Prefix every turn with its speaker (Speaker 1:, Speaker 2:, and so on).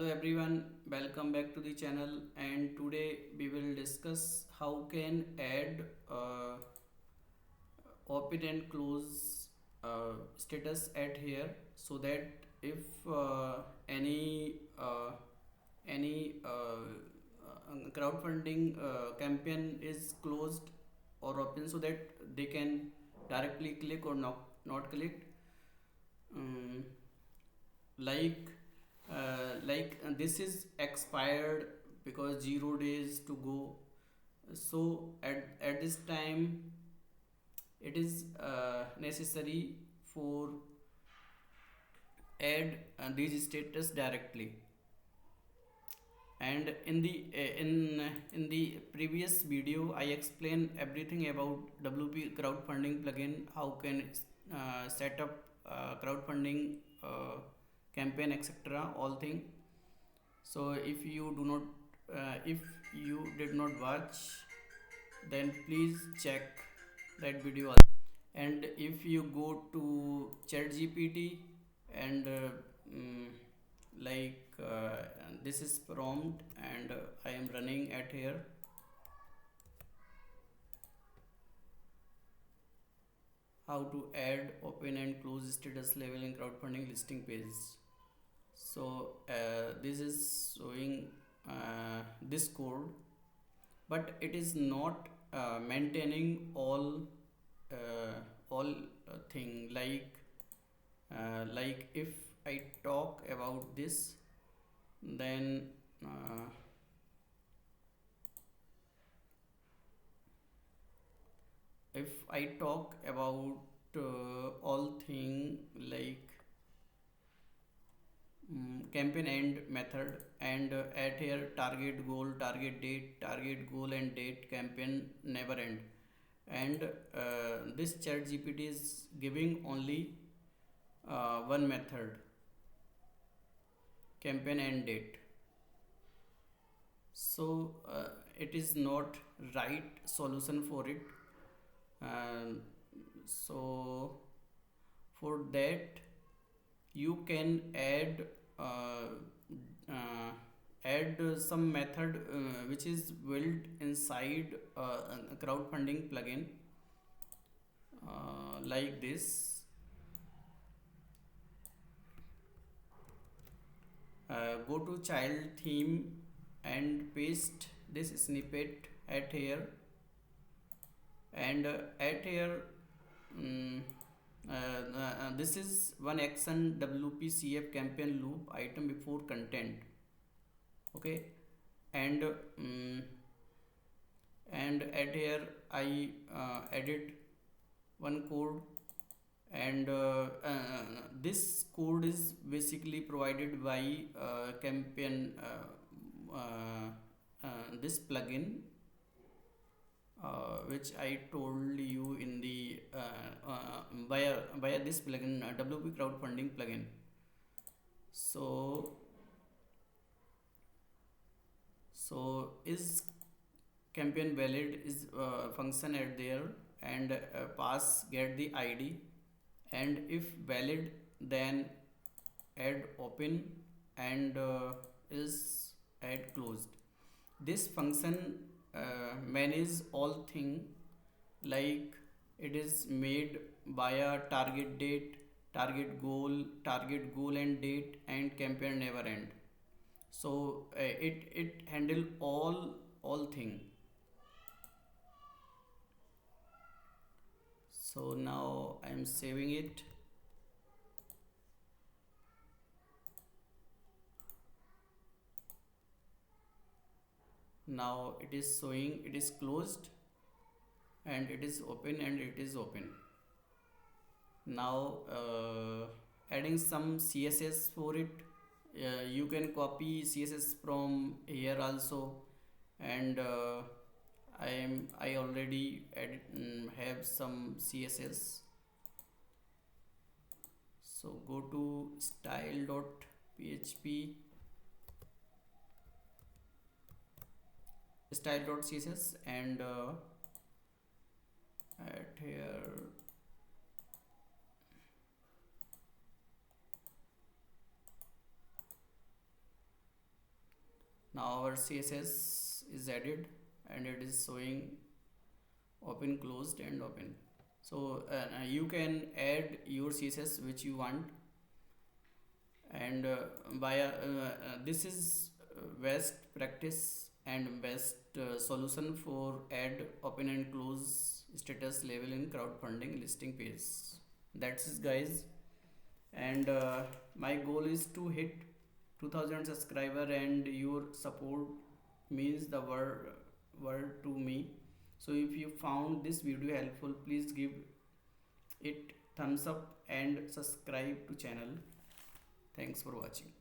Speaker 1: Hello everyone, welcome back to the channel, and today we will discuss how can add open and close status at here, so that if any crowdfunding campaign is closed or open, so that they can directly click or not click. um, like this is expired because 0 days to go. So at this time it is necessary for add these status directly. And in the previous video I explained everything about WP crowdfunding plugin, how can set up crowdfunding campaign, etc., all thing. So if you did not watch, then please check that video. And if you go to chat gpt and mm, this is prompt, and I am running at here. How to add open and close status level in crowdfunding listing page. So this is showing this code, but it is not maintaining all thing. Like if I talk about this, then if I talk about all thing like campaign end method, and at here target goal, target date, target goal and date, campaign never end. And this chat gpt is giving only one method, campaign end date. So it is not right solution for it. So for that you can add some method which is built inside a crowdfunding plugin, like this. Go to child theme and paste this snippet at here. And at here this is one action WPCF campaign loop item before content. Okay. And at here I added one code, and this code is basically provided by campaign this plugin, which I told you in the via this plugin, WP crowdfunding plugin. So is campaign valid is function at there, and pass get the ID, and if valid then add open, and is add closed. This function manage all thing, like it is made via target date, target goal and date, and campaign never end. So it handle all thing. So now I am saving it. Now it is showing it is closed, and it is open, and it is open. Now adding some CSS for it. You can copy CSS from here also, and I already have some CSS. So go to style.php, style.css, and at here Now our CSS is added and it is showing open, closed and open. So you can add your CSS which you want, and this is best practice and best solution for add, open and close status label in crowdfunding listing page. That's it guys, and my goal is to hit 2000 subscriber, and your support means the world to me. So if you found this video helpful, please give it thumbs up and subscribe to channel. Thanks for watching.